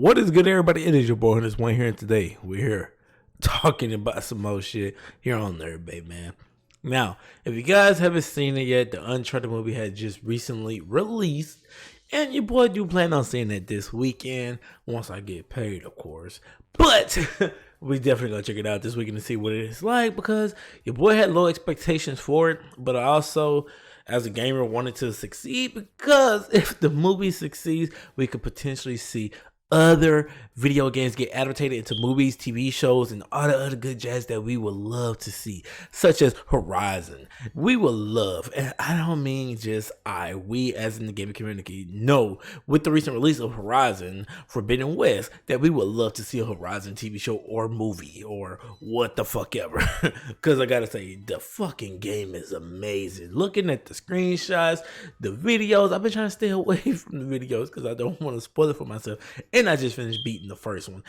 What is good, everybody? It is your boy HhurnisWang here, and today we're here talking about some more shit here on Nerd Bay, man. Now, if you guys haven't seen it yet, the Uncharted movie had just recently released, and your boy do plan on seeing it this weekend once I get paid, of course. But we definitely gonna check it out this weekend to see what it is like, because your boy had low expectations for it, but I also, as a gamer, wanted to succeed, because if the movie succeeds, we could potentially see other video games get adapted into movies, TV shows, and all the other good jazz that we would love to see, such as Horizon. We would love, and I don't mean just we as in the gaming community, no, with the recent release of Horizon Forbidden West, that we would love to see a Horizon TV show or movie or what the fuck ever. Because I gotta say, the fucking game is amazing. Looking at the screenshots, the videos, I've been trying to stay away from the videos because I don't want to spoil it for myself. And I just finished beating the first one.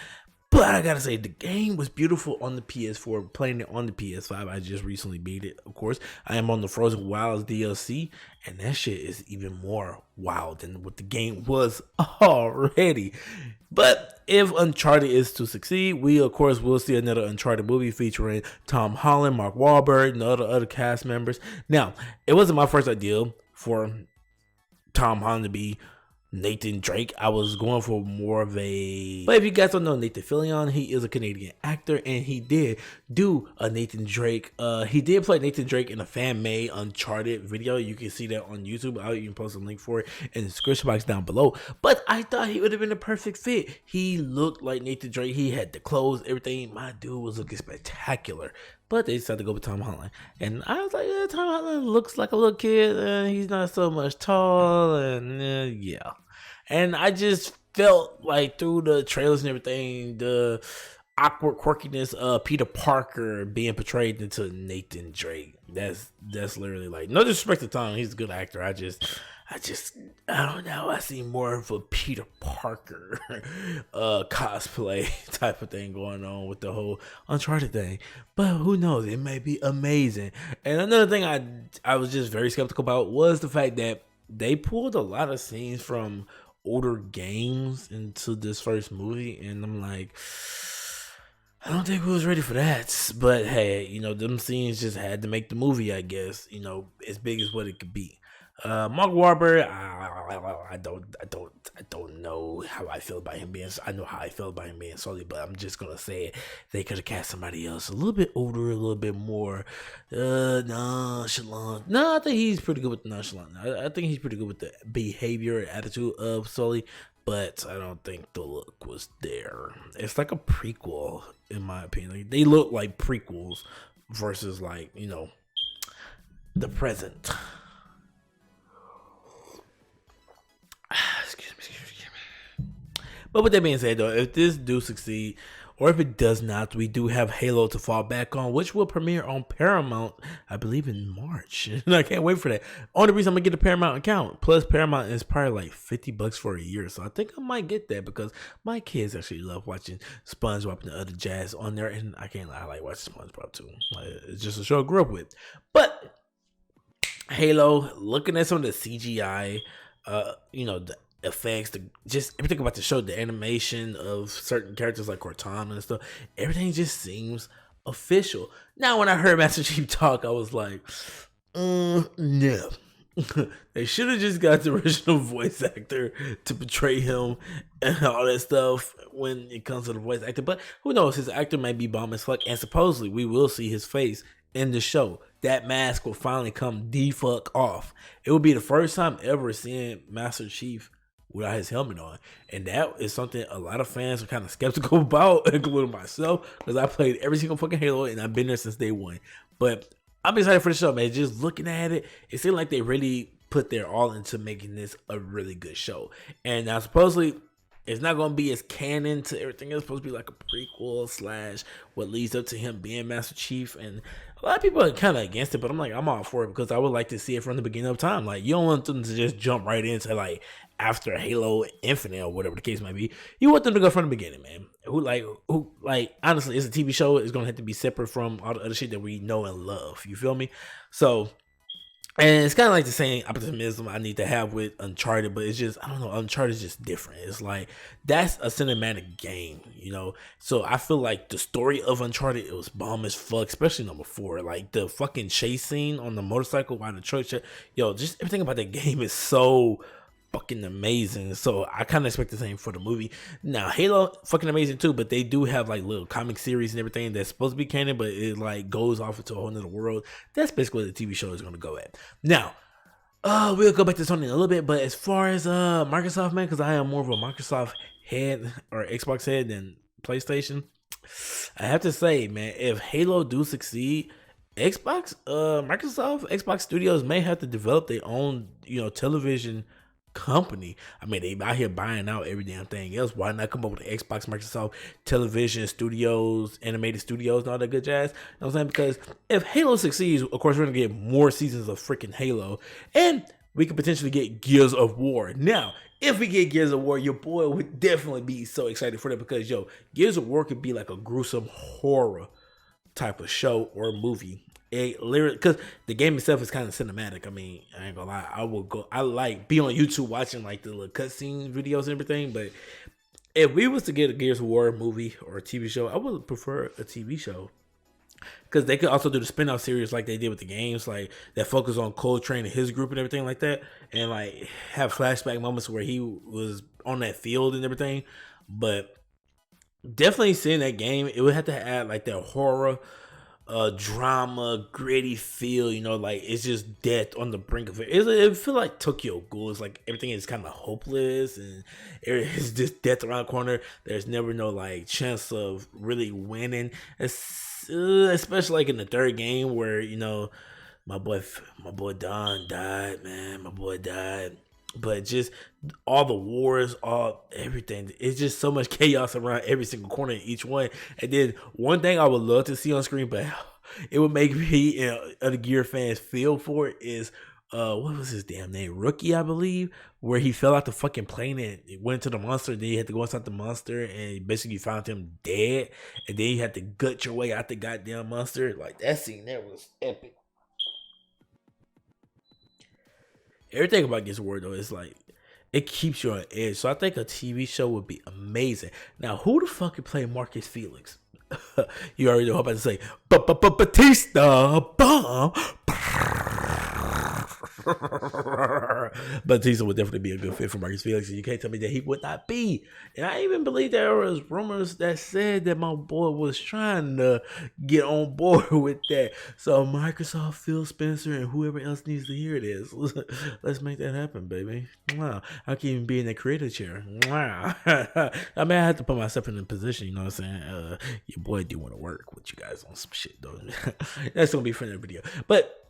But I gotta say, the game was beautiful on the PS4. Playing it on the PS5, I just recently beat it, of course. I am on the Frozen Wilds DLC, and that shit is even more wild than what the game was already. But if Uncharted is to succeed, we, of course, will see another Uncharted movie featuring Tom Holland, Mark Wahlberg, and other cast members. Now, it wasn't my first idea for Tom Holland to be Nathan Drake. I was going for more of a... But if you guys don't know Nathan Fillion, he is a Canadian actor, and he did do a Nathan Drake. He did play Nathan Drake in a fan-made Uncharted video. You can see that on YouTube. I'll even post a link for it in the description box down below. But I thought he would have been a perfect fit. He looked like Nathan Drake. He had the clothes, everything. My dude was looking spectacular. But they decided to go with Tom Holland. And I was like, yeah, Tom Holland looks like a little kid, and he's not so much tall, and yeah. And I just felt like through the trailers and everything, the awkward quirkiness of Peter Parker being portrayed into Nathan Drake. That's literally like, no disrespect to Tom, he's a good actor. I don't know. I see more of a Peter Parker cosplay type of thing going on with the whole Uncharted thing. But who knows? It may be amazing. And another thing I was just very skeptical about was the fact that they pulled a lot of scenes from older games into this first movie, and I'm like, I don't think we was ready for that. But hey, you know, them scenes just had to make the movie, I guess, you know, as big as what it could be. Mark Wahlberg, I don't know how I feel about him being. I know how I feel about him being Sully, but I'm just gonna say it. They could have cast somebody else a little bit older, a little bit more nonchalant. No, I think he's pretty good with the nonchalant. I think he's pretty good with the behavior and attitude of Sully, but I don't think the look was there. It's like a prequel, in my opinion. Like, they look like prequels versus, like, you know, the present. But with that being said, though, if this do succeed, or if it does not, we do have Halo to fall back on, which will premiere on Paramount, I believe, in March. And I can't wait for that. Only reason I'm going to get a Paramount account. Plus, Paramount is probably like $50 for a year. So I think I might get that, because my kids actually love watching SpongeBob and the other jazz on there. And I can't lie, I like watching SpongeBob too. Like, it's just a show I grew up with. But Halo, looking at some of the CGI, you know, the effects, just everything about the show, the animation of certain characters like Cortana and stuff, everything just seems official. Now, when I heard Master Chief talk, I was like, no. They should have just got the original voice actor to portray him and all that stuff when it comes to the voice actor. But who knows? His actor might be bomb as fuck, and supposedly we will see his face in the show. That mask will finally come the fuck off. It will be the first time ever seeing Master Chief without his helmet on, and that is something a lot of fans are kind of skeptical about, including myself, because I played every single fucking Halo and I've been there since day one. But I'm excited for the show, man. Just looking at it, it seemed like they really put their all into making this a really good show. And now supposedly it's not going to be as canon to everything. It's supposed to be like a prequel / what leads up to him being Master Chief. And a lot of people are kind of against it, but I'm like, I'm all for it, because I would like to see it from the beginning of time. Like, you don't want them to just jump right into, like, after Halo Infinite or whatever the case might be. You want them to go from the beginning, man. Who honestly, it's a TV show. It's going to have to be separate from all the other shit that we know and love. You feel me? So And it's kind of like the same optimism I need to have with Uncharted, but it's just, I don't know, Uncharted is just different. It's like, that's a cinematic game, you know? So I feel like the story of Uncharted, it was bomb as fuck, especially number 4. Like, the fucking chase scene on the motorcycle while the truck, yo, just everything about that game is so fucking amazing. So I kind of expect the same for the movie. Now Halo fucking amazing too, but they do have like little comic series and everything that's supposed to be canon, but it like goes off into a whole nother world. That's basically what the TV show is going to go at. Now we'll go back to Sony in a little bit, but as far as Microsoft, man, because I am more of a Microsoft head or Xbox head than PlayStation, I have to say, man, if Halo do succeed, Microsoft Xbox Studios may have to develop their own, television company. I mean, they out here buying out every damn thing else. Why not come up with an Xbox, Microsoft television studios, animated studios, and all that good jazz? You know what I'm saying? Because if Halo succeeds, of course, we're gonna get more seasons of freaking Halo, and we could potentially get Gears of War. Now, if we get Gears of War, your boy would definitely be so excited for that because, Gears of War could be like a gruesome horror type of show or movie. Because the game itself is kind of cinematic. I mean, I ain't gonna lie, I like be on YouTube watching like the little cutscene videos and everything. But if we was to get a Gears of War movie or a TV show, I would prefer a TV show. Because they could also do the spin-off series like they did with the games, like that focus on Coltrane and his group and everything like that, and like have flashback moments where he was on that field and everything. But definitely seeing that game, it would have to add like that horror, drama, gritty feel, like it's just death on the brink of it. It feel like Tokyo Ghoul. It's like everything is kind of hopeless and it's just death around the corner. There's never no like chance of really winning, especially like in the third game where my boy Don died, man. My boy died. But just all the wars, everything. It's just so much chaos around every single corner in each one. And then one thing I would love to see on screen, but it would make me and other Gear fans feel for it is what was his damn name? Rookie, I believe, where he fell out the fucking plane and went to the monster. And then he had to go inside the monster and basically found him dead. And then you had to gut your way out the goddamn monster. Like that scene there was epic. Everything about Gears of War though is like it keeps you on edge. So I think a TV show would be amazing. Now, who the fuck could play Marcus Felix? You already know what I'm about to say. Batista bomb. Batista would definitely be a good fit for Marcus Felix. And you can't tell me that he would not be. And I even believe there was rumors that said that my boy was trying to get on board with that. So Microsoft, Phil Spencer, and whoever else needs to hear this, let's make that happen, baby. Wow. I can even be in the creator chair. Wow. I mean, I have to put myself in a position, you know what I'm saying? Your boy do want to work with you guys on some shit, though. That's going to be for another video. But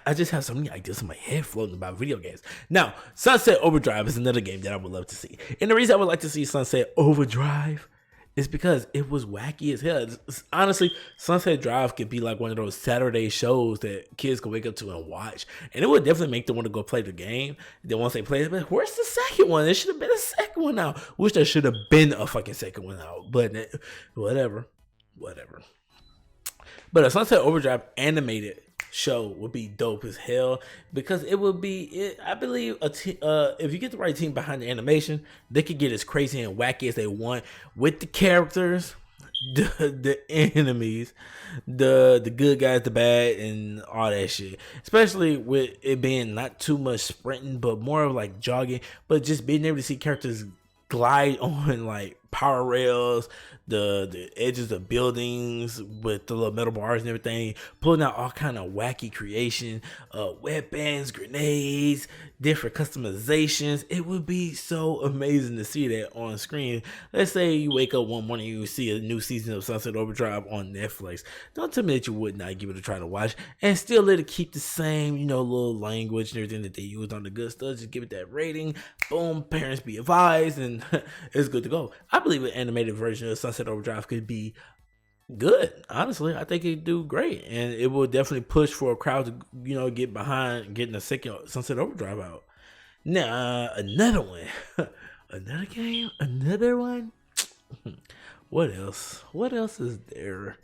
I just have so many ideas in my head floating about video games. Now, Sunset Overdrive is another game that I would love to see. And the reason I would like to see Sunset Overdrive is because it was wacky as hell. Honestly, Sunset Drive could be like one of those Saturday shows that kids can wake up to and watch. And it would definitely make them want to go play the game. Then once they play it, but where's the second one? There should have been a second one out. Wish there should have been a fucking second one out. But whatever. But a Sunset Overdrive animated show would be dope as hell because it would be I believe if you get the right team behind the animation, they could get as crazy and wacky as they want with the characters, the enemies, the good guys, the bad, and all that shit. Especially with it being not too much sprinting but more of like jogging, but just being able to see characters glide on like power rails, the edges of buildings with the little metal bars and everything, pulling out all kind of wacky creation, weapons, grenades, different customizations. It would be so amazing to see that on screen. Let's say you wake up one morning and you see a new season of Sunset Overdrive on Netflix. Don't tell me that you would not give it a try to watch and still let it keep the same, little language and everything that they used on the good stuff. Just give it that rating. Boom, parents be advised, and it's good to go. I believe an animated version of Sunset Overdrive could be good. Honestly, I think it'd do great, and it will definitely push for a crowd to get behind getting a second Sunset Overdrive out. Now another one, another game, another one. What else is there?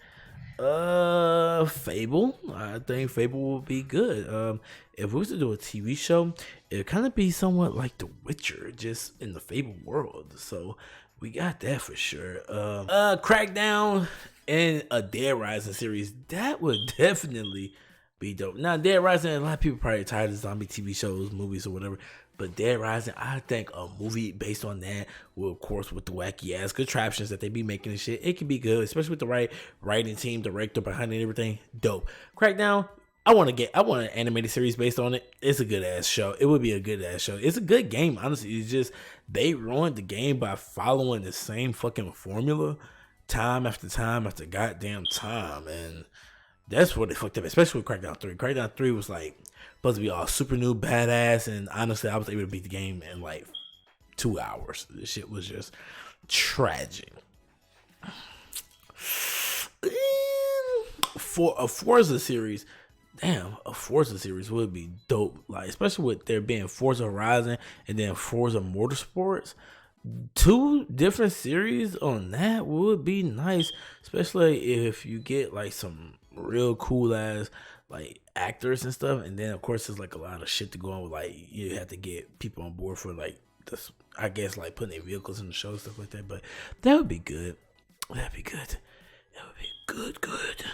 Fable. I think Fable will be good. If we was to do a TV show, it'd kind of be somewhat like The Witcher, just in the Fable world. So we got that for sure. Crackdown and a Dead Rising series, that would definitely be dope. Now, Dead Rising, a lot of people probably tired of zombie TV shows, movies, or whatever. But Dead Rising, I think a movie based on that will, of course, with the wacky ass contraptions that they be making and shit, it can be good, especially with the right writing team, director behind it and everything. Dope. Crackdown, I want an animated series based on it. It's a good ass show. It would be a good ass show. It's a good game, honestly. It's just they ruined the game by following the same fucking formula time after time after goddamn time, and that's what they fucked up, especially with Crackdown 3. Crackdown 3 was like supposed to be all super new, badass, and honestly, I was able to beat the game in like 2 hours. This shit was just tragic. For a Forza series, damn, a Forza series would be dope. Like, especially with there being Forza Horizon and then Forza Motorsports. 2 different series on that would be nice, especially if you get like some real cool ass like actors and stuff, and then of course there's like a lot of shit to go on with, like you have to get people on board for like this, I guess, like putting their vehicles in the show, stuff like that. But that would be good. That'd be good. That would be good.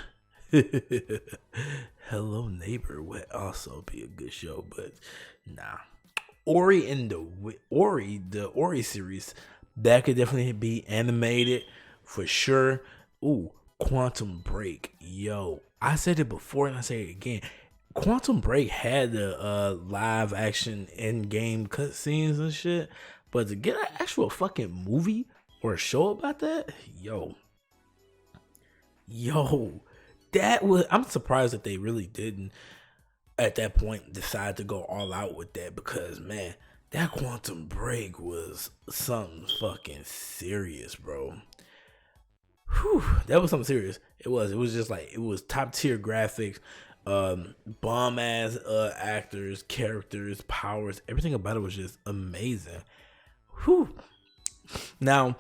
Hello Neighbor would also be a good show, but nah. Ori and the Ori series, that could definitely be animated for sure. Ooh, Quantum Break, yo, I said it before and I say it again. Quantum Break had the live action in game cutscenes and shit, but to get an actual fucking movie or a show about that, yo, that was, I'm surprised that they really didn't at that point decide to go all out with that, because man, that Quantum Break was something fucking serious, bro. Whew, that was something serious. It was just like, it was top tier graphics, bomb ass actors, characters, powers, everything about it was just amazing. Whew. Now,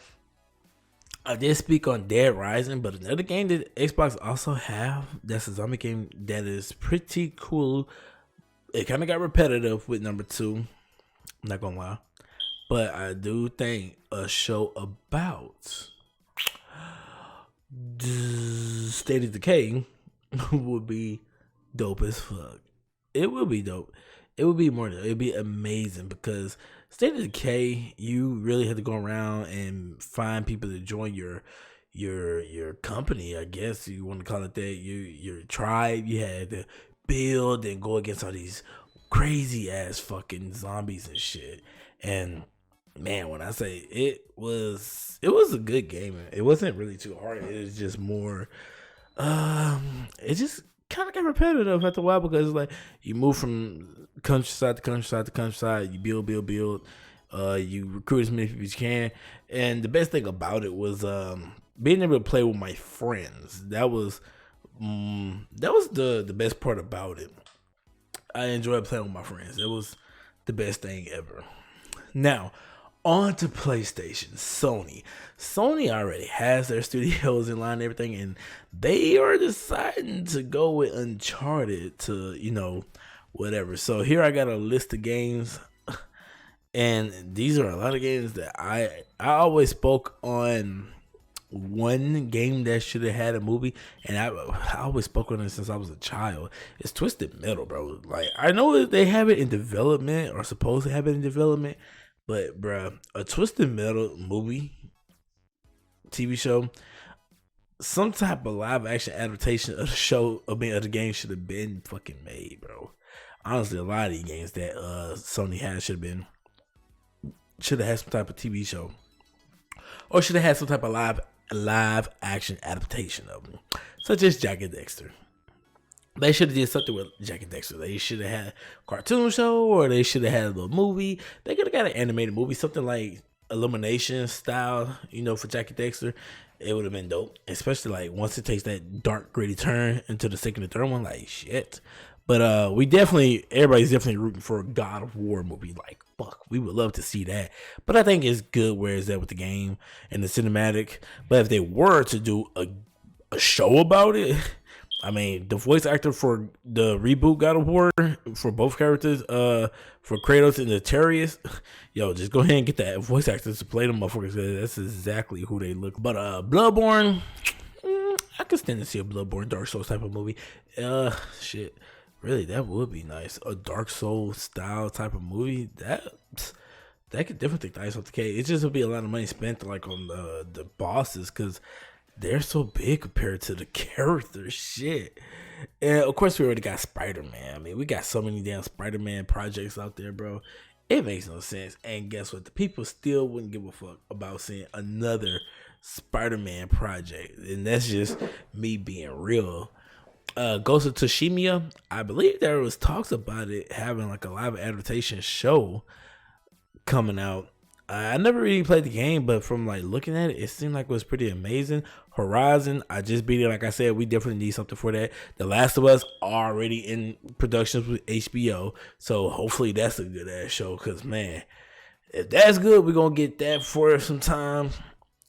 I did speak on Dead Rising, but another game that Xbox also have, that's a zombie game that is pretty cool. It kind of got repetitive with number 2, I'm not gonna lie, but I do think a show about State of Decay would be dope as fuck. It would be dope. It would be more. It would be amazing, because State of Decay, you really had to go around and find people to join your company, I guess you want to call it that. Your tribe. You had to build and go against all these crazy ass fucking zombies and shit. And man, when I say it was a good game. It wasn't really too hard. It was just more, it just kind of got repetitive after a while, because it's like you move from countryside to countryside to countryside. You build, you recruit as many people as you can. And the best thing about it was being able to play with my friends. That was the best part about it. I enjoyed playing with my friends. It was the best thing ever. Now, on to PlayStation. Sony already has their studios in line and everything, and they are deciding to go with Uncharted to, whatever. So here I got a list of games, and these are a lot of games that I always spoke on. One game that should have had a movie, and I always spoke on it since I was a child. It's Twisted Metal, bro. Like, I know that they have it in development, or supposed to have it in development, but bro, a Twisted Metal movie, TV show, some type of live action adaptation of the show, of the game should have been fucking made, bro. Honestly, a lot of these games that Sony has should have had some type of TV show, or should have had some type of live action adaptation of them, such as Jack and Dexter. They should have did something with Jack and Dexter. They should have had a cartoon show, or they should have had a little movie. They could have got an animated movie, something like Illumination style, for Jack and Dexter. It would have been dope, especially like once it takes that dark, gritty turn into the second and third one. Like, shit. But everybody's definitely rooting for a God of War movie. Like, fuck, we would love to see that. But I think it's good where it's at with the game and the cinematic. But if they were to do a show about it, I mean, the voice actor for the reboot God of War for both characters, for Kratos and Atreus, yo, just go ahead and get that voice actors to play them motherfuckers. That's exactly who they look. But Bloodborne, I could stand to see a Bloodborne Dark Souls type of movie. Shit, really, that would be nice. A Dark Souls style type of movie that could definitely take the ice off the cake. It just would be a lot of money spent like on the bosses because they're so big compared to the characters. Shit. And of course, we already got Spider-Man. I mean, we got so many damn Spider-Man projects out there, bro. It makes no sense. And guess what? The people still wouldn't give a fuck about seeing another Spider-Man project. And that's just me being real. Ghost of Tsushima, I believe there was talks about it having like a live adaptation show coming out. I never really played the game, but from like looking at it, it seemed like it was pretty amazing. Horizon, I just beat it. Like I said, we definitely need something for that. The Last of Us already in productions with HBO, so hopefully that's a good ass show. Cause man, if that's good, we're gonna get that for some time.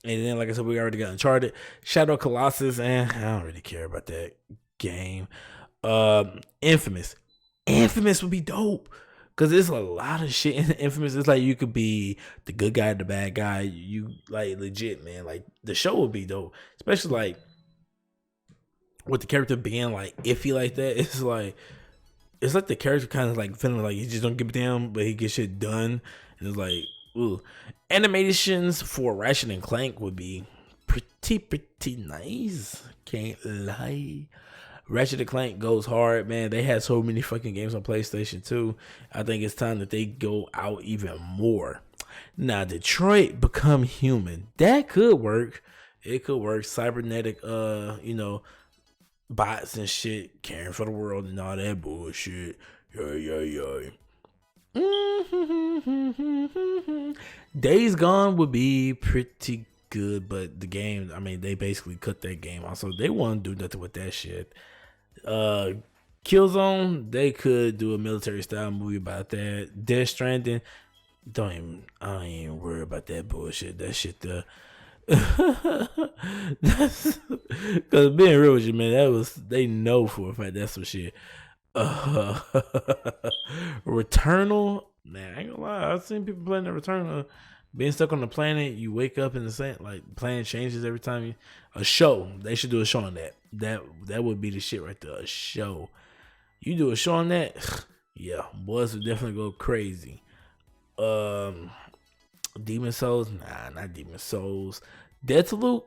And then, like I said, we already got Uncharted, Shadow Colossus, and I don't really care about that game. Infamous would be dope. Cause there's a lot of shit in Infamous. It's like you could be the good guy, the bad guy. You like legit, man. Like the show would be dope, especially like with the character being like iffy like that. It's like the character kind of like feeling like he just don't give a damn, but he gets shit done. And it's like, ooh, animations for Ratchet and Clank would be pretty nice. Can't lie. Ratchet and Clank goes hard, man. They had so many fucking games on PlayStation 2. I think it's time that they go out even more. Now, Detroit Become Human. That could work. It could work. Cybernetic, bots and shit, caring for the world and all that bullshit. Yeah. Days Gone would be pretty good, but the game, I mean, they basically cut that game off, so they won't do nothing with that shit. Killzone, they could do a military style movie about that. Death Stranding, I ain't even worry about that bullshit. That shit that's because being real with you, man, they know for a fact that's some shit. Returnal, man, I ain't gonna lie, I've seen people playing the Returnal. Being stuck on the planet, you wake up in the same, like, planet changes every time a show. They should do a show on that. That would be the shit right there. A show. You do a show on that, yeah, boys would definitely go crazy. Demon Souls, nah, not Demon Souls. Deathloop,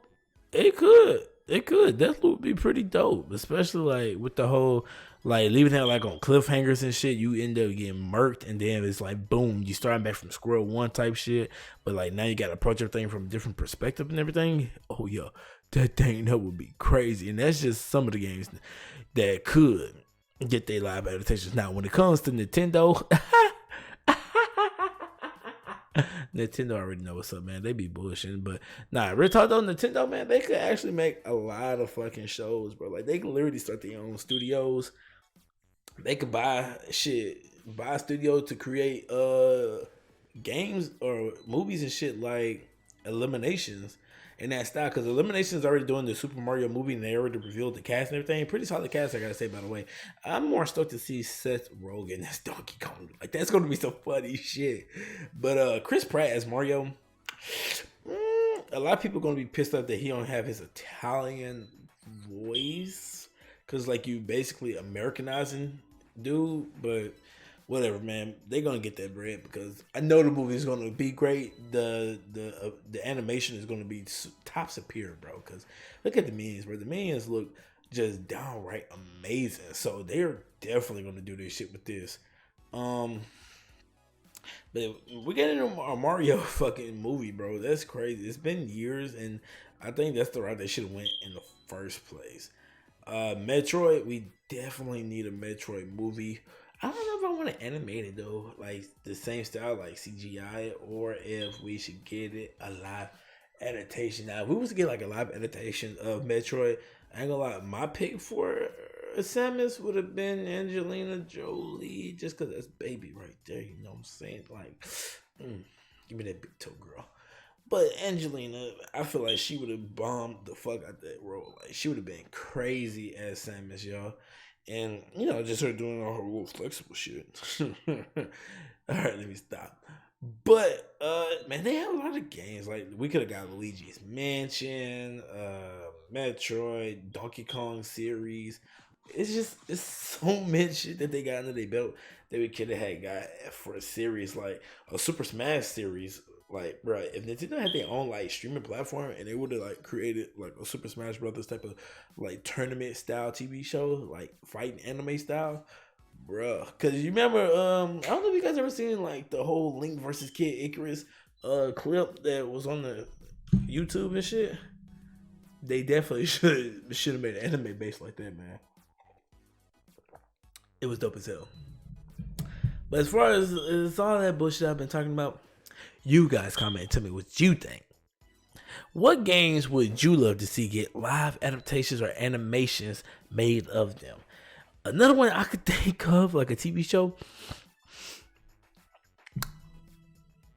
it could. Deathloop would be pretty dope, especially like with the whole like leaving it like on cliffhangers and shit. You end up getting murked, and then it's like boom, you starting back from square one type shit. But like now you got to approach everything from a different perspective and everything. Oh yeah, that would be crazy. And that's just some of the games that could get their live adaptations. Now when it comes to Nintendo. Nintendo already know what's up, man. They be bullshitting, but nah, real talk though, Nintendo, man, they could actually make a lot of fucking shows, bro. Like they can literally start their own studios. They could buy a studio to create games or movies and shit like Eliminations in that style. Because Eliminations is already doing the Super Mario movie and they already revealed the cast and everything. Pretty solid cast, I gotta say, by the way. I'm more stoked to see Seth Rogen as Donkey Kong. Like that's gonna be some funny shit. But Chris Pratt as Mario, a lot of people are gonna be pissed off that he don't have his Italian voice. Cause like you basically Americanizing dude, but whatever, man. They're gonna get that bread because I know the movie is gonna be great. The animation is gonna be top superior, bro. Because look at the minions, bro. The minions look just downright amazing. So they're definitely gonna do this shit with this. But we're getting a Mario fucking movie, bro. That's crazy. It's been years, and I think that's the route they should have went in the first place. Metroid, we definitely need a Metroid movie. I don't know if I want to animate it though, like the same style, like CGI, or if we should get it a live adaptation. Now, if we was to get like a live adaptation of Metroid, I ain't gonna lie, my pick for Samus would have been Angelina Jolie, just because that's baby right there. You know what I'm saying? Like, give me that big toe girl. But Angelina, I feel like she would have bombed the fuck out that role. Like she would have been crazy as Samus, y'all. And just her doing all her little flexible shit. All right, let me stop. But man, they have a lot of games. Like we could have got Luigi's Mansion, Metroid, Donkey Kong series. It's so much shit that they got under their belt that we could have had got for a series like a Super Smash series. Like, bro, if Nintendo had their own like streaming platform and they would have like created like a Super Smash Brothers type of like tournament style TV show, like fighting anime style, bro. Cause you remember, I don't know if you guys ever seen like the whole Link versus Kid Icarus clip that was on the YouTube and shit. They definitely should have made an anime based like that, man. It was dope as hell. But as far as all that bullshit I've been talking about, you guys comment to me what you think. What games would you love to see get live adaptations or animations made of them? Another one I could think of, like a TV show,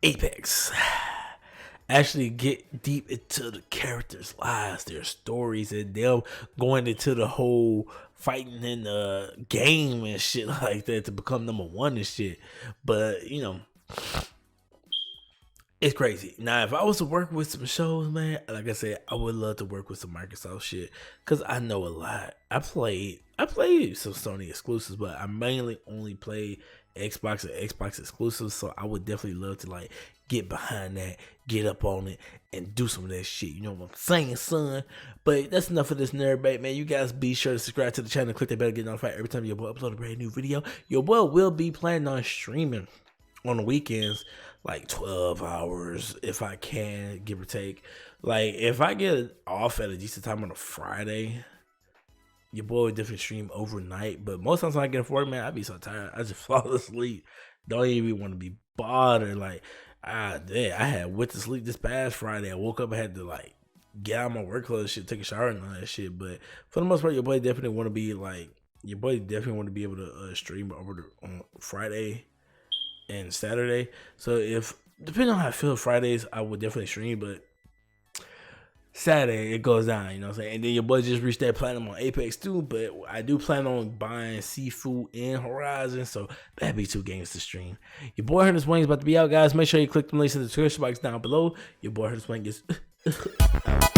Apex. Actually get deep into the characters' lives, their stories, and them going into the whole fighting in the game and shit like that to become number one and shit. But it's crazy. Now, if I was to work with some shows, man, like I said, I would love to work with some Microsoft shit because I know a lot. I played some Sony exclusives, but I mainly only played Xbox and Xbox exclusives. So I would definitely love to like get behind that, get up on it, and do some of that shit. You know what I'm saying, son? But that's enough of this nerd bait, man. You guys be sure to subscribe to the channel, click that bell to get notified every time your boy upload a brand new video. Your boy will be planning on streaming on the weekends, like 12 hours if I can, give or take. Like if I get off at a decent time on a Friday, your boy would definitely stream overnight. But most times when I get off work, man, I be so tired, I just fall asleep. Don't even want to be bothered. Like, I went to sleep this past Friday. I woke up, I had to like get out of my work clothes, shit, take a shower and all that shit. But for the most part, your boy definitely want to be able to stream over on Friday and Saturday. So if depending on how I feel Fridays, I would definitely stream, but Saturday it goes down, you know what I'm saying? And then your boy just reached that platinum on Apex too, but I do plan on buying Sifu and Horizon, so that'd be 2 games to stream. Your boy HhurnisWang is about to be out, guys. Make sure you click the links in the description box down below. Your boy HhurnisWang is out.